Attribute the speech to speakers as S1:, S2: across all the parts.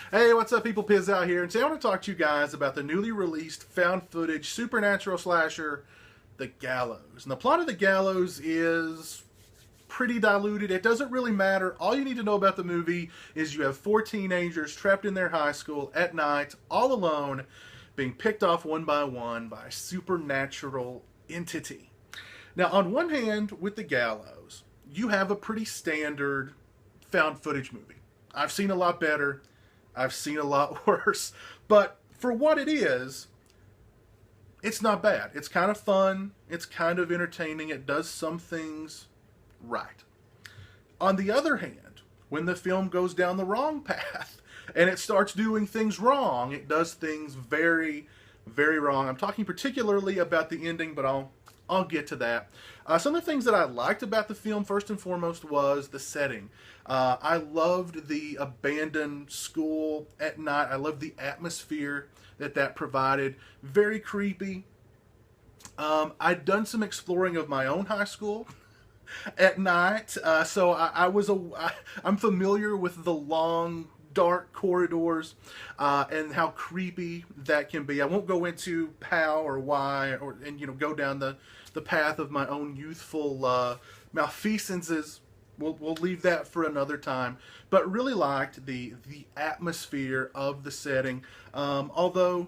S1: Hey, what's up, people? Piz out here, and today I want to talk to you guys about the newly released found footage supernatural slasher, The Gallows. And the plot of The Gallows is pretty diluted. It doesn't really matter. All you need to know about the movie is you have four teenagers trapped in their high school at night, all alone, being picked off one by a supernatural entity. Now, on one hand, with The Gallows, you have a pretty standard found footage movie. I've seen a lot better. I've seen a lot worse. But for what it is, it's not bad. It's kind of fun. It's kind of entertaining. It does some things right. On the other hand, when the film goes down the wrong path and it starts doing things wrong, it does things very, very wrong. I'm talking particularly about the ending, but I'll get to that. Some of the things that I liked about the film, first and foremost, was the setting. I loved the abandoned school at night. I loved the atmosphere that provided. Very creepy. I'd done some exploring of my own high school at night, so I'm familiar with the long, dark corridors and how creepy that can be. I won't go into how or why and go down the path of my own youthful malfeasances. We'll leave that for another time. But really liked the atmosphere of the setting. Although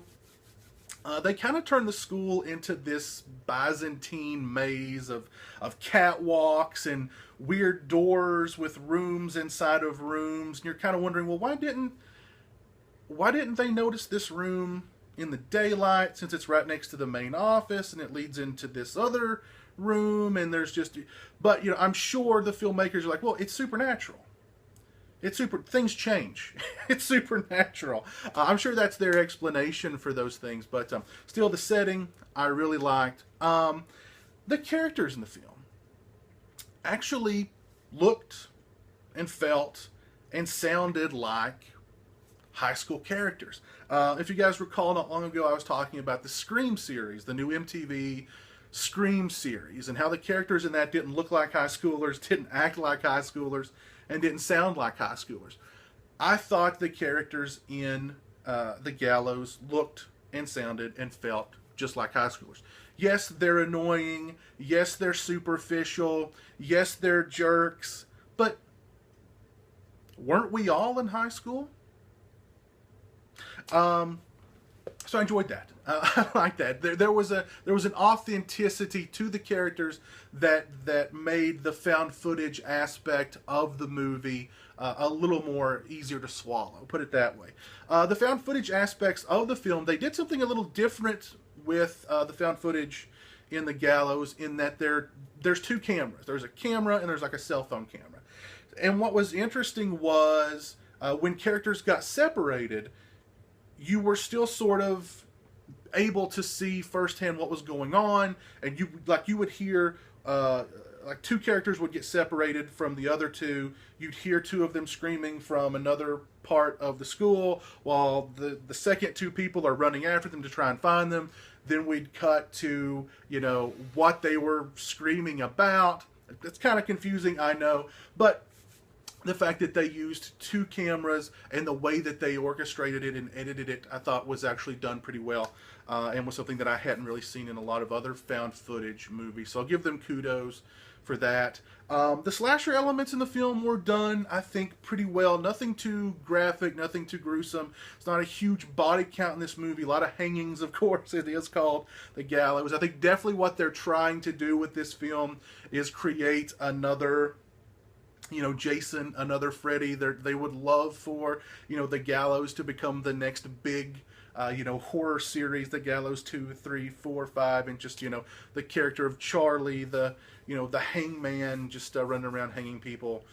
S1: they kind of turned the school into this Byzantine maze of catwalks and weird doors with rooms inside of rooms. And you're kind of wondering, well, why didn't they notice this room in the daylight, since it's right next to the main office and it leads into this other room, and there's just, but I'm sure the filmmakers are like, well, it's supernatural. Things change. It's supernatural. I'm sure that's their explanation for those things, but still, the setting I really liked. The characters in the film actually looked and felt and sounded like high school characters. If you guys recall, not long ago I was talking about the Scream series, the new MTV Scream series, and how the characters in that didn't look like high schoolers, didn't act like high schoolers, and didn't sound like high schoolers. I thought the characters in The Gallows looked and sounded and felt just like high schoolers. Yes, they're annoying. Yes, they're superficial. Yes, they're jerks. But weren't we all in high school? So I enjoyed that. I like that. There was an authenticity to the characters that made the found footage aspect of the movie a little more easier to swallow. Put it that way. The found footage aspects of the film, they did something a little different with the found footage in The Gallows, in that there's two cameras. There's a camera and there's like a cell phone camera. And what was interesting was when characters got separated, you were still sort of able to see firsthand what was going on, and you would hear like two characters would get separated from the other two. You'd hear two of them screaming from another part of the school, while the second two people are running after them to try and find them. Then we'd cut to what they were screaming about. It's kind of confusing, I know, but the fact that they used two cameras and the way that they orchestrated it and edited it, I thought was actually done pretty well, and was something that I hadn't really seen in a lot of other found footage movies. So I'll give them kudos for that. The slasher elements in the film were done, I think, pretty well. Nothing too graphic, nothing too gruesome. It's not a huge body count in this movie. A lot of hangings, of course. It is called The Gallows. I think definitely what they're trying to do with this film is create another Jason, another Freddy. They would love for, The Gallows to become the next big, horror series, The Gallows 2, 3, 4, 5, and just, the character of Charlie, the hangman, just running around hanging people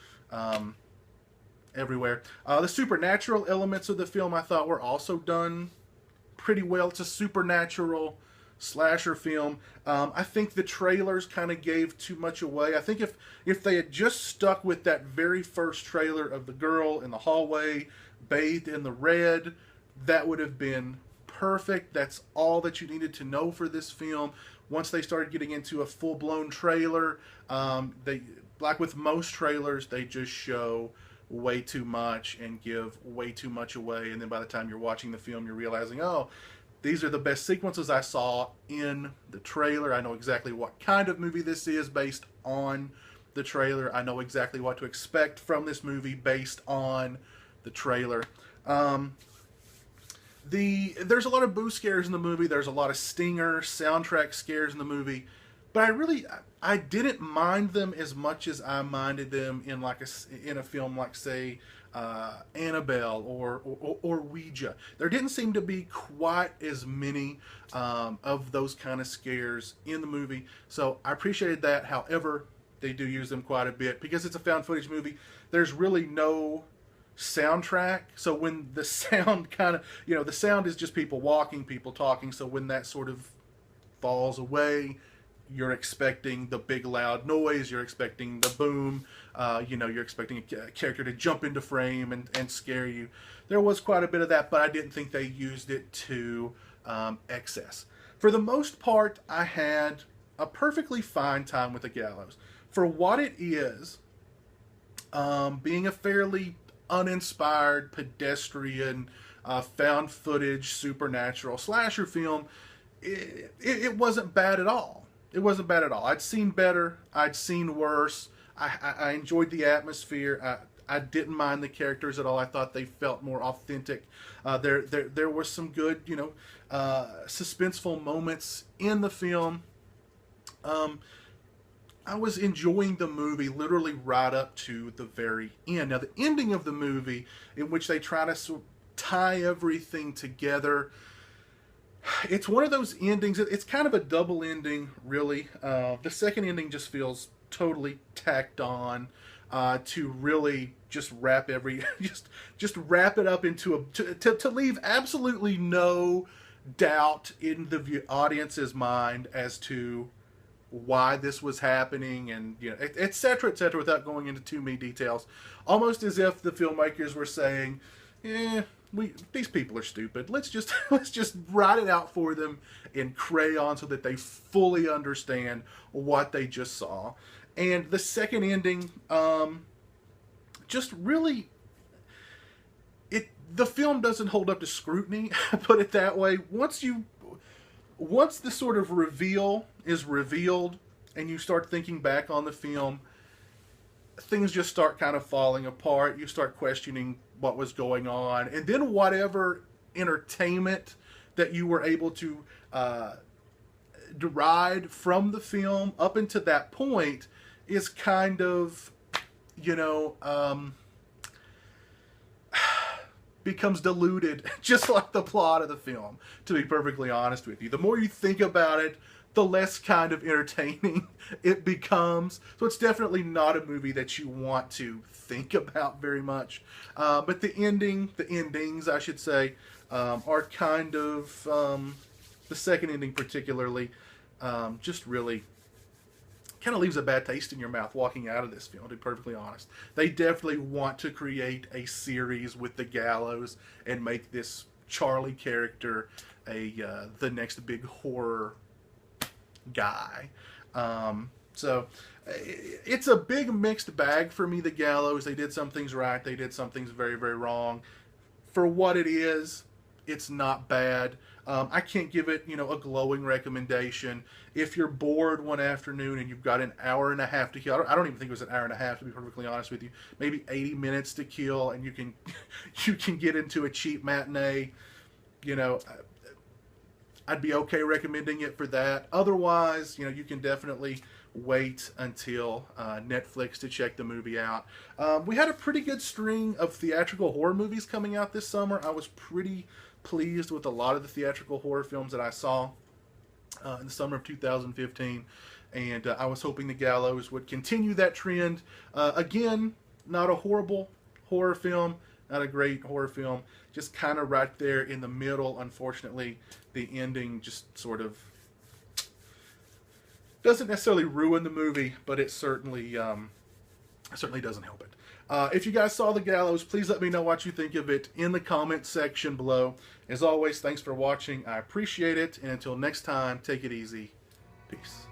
S1: everywhere. The supernatural elements of the film, I thought, were also done pretty well. It's a supernatural slasher film. I think the trailers kind of gave too much away. I think if they had just stuck with that very first trailer of the girl in the hallway bathed in the red, that would have been perfect. That's all that you needed to know for this film. Once they started getting into a full-blown trailer, they, like with most trailers, they just show way too much and give way too much away, and then by the time you're watching the film, you're realizing, oh, these are the best sequences I saw in the trailer. I know exactly what kind of movie this is based on the trailer. I know exactly what to expect from this movie based on the trailer. There's a lot of boo scares in the movie. There's a lot of stinger soundtrack scares in the movie, but I didn't mind them as much as I minded them in in a film like, say, Annabelle or Ouija. There didn't seem to be quite as many of those kind of scares in the movie, so I appreciated that. However, they do use them quite a bit because it's a found footage movie. There's really no soundtrack, so when the sound the sound is just people walking, people talking, so when that sort of falls away, you're expecting the big loud noise, you're expecting the boom, you're expecting a character to jump into frame and scare you. There was quite a bit of that, but I didn't think they used it to excess. For the most part, I had a perfectly fine time with the Gallows. For what it is, being a fairly uninspired, pedestrian, found footage, supernatural slasher film, it wasn't bad at all. It wasn't bad at all. I'd seen better. I'd seen worse. I enjoyed the atmosphere. I didn't mind the characters at all. I thought they felt more authentic. There were some good, suspenseful moments in the film. I was enjoying the movie literally right up to the very end. Now, the ending of the movie, in which they try to tie everything together, it's one of those endings. It's kind of a double ending, really. The second ending just feels totally tacked on to really just wrap just wrap it up into to leave absolutely no doubt in the audience's mind as to why this was happening, and et cetera, without going into too many details. Almost as if the filmmakers were saying, these people are stupid. Let's just write it out for them in crayon so that they fully understand what they just saw. And the second ending, just really, the film doesn't hold up to scrutiny. Put it that way. Once the sort of reveal is revealed and you start thinking back on the film, things just start kind of falling apart. You start questioning what was going on. And then whatever entertainment that you were able to deride from the film up until that point is kind of, becomes diluted, just like the plot of the film, to be perfectly honest with you. The more you think about it, the less kind of entertaining it becomes. So it's definitely not a movie that you want to think about very much. But the endings, I should say, are kind of, the second ending particularly, just really kind of leaves a bad taste in your mouth walking out of this film, to be perfectly honest. They definitely want to create a series with the Gallows and make this Charlie character the next big horror guy. So it's a big mixed bag for me, the Gallows. They did some things right. They did some things very, very wrong. For what it is, it's not bad. I can't give it, a glowing recommendation. If you're bored one afternoon and you've got an hour and a half to kill, I don't even think it was an hour and a half, to be perfectly honest with you, maybe 80 minutes to kill, and you can get into a cheap matinee, I'd be okay recommending it for that. Otherwise, you can definitely wait until Netflix to check the movie out. We had a pretty good string of theatrical horror movies coming out this summer. I was pretty pleased with a lot of the theatrical horror films that I saw in the summer of 2015, and I was hoping the Gallows would continue that trend. Again, not a horrible horror film, not a great horror film, just kind of right there in the middle. Unfortunately, the ending just sort of doesn't necessarily ruin the movie, but it certainly doesn't help it. If you guys saw the Gallows, please let me know what you think of it in the comment section below. As always, thanks for watching. I appreciate it. And until next time, take it easy. Peace.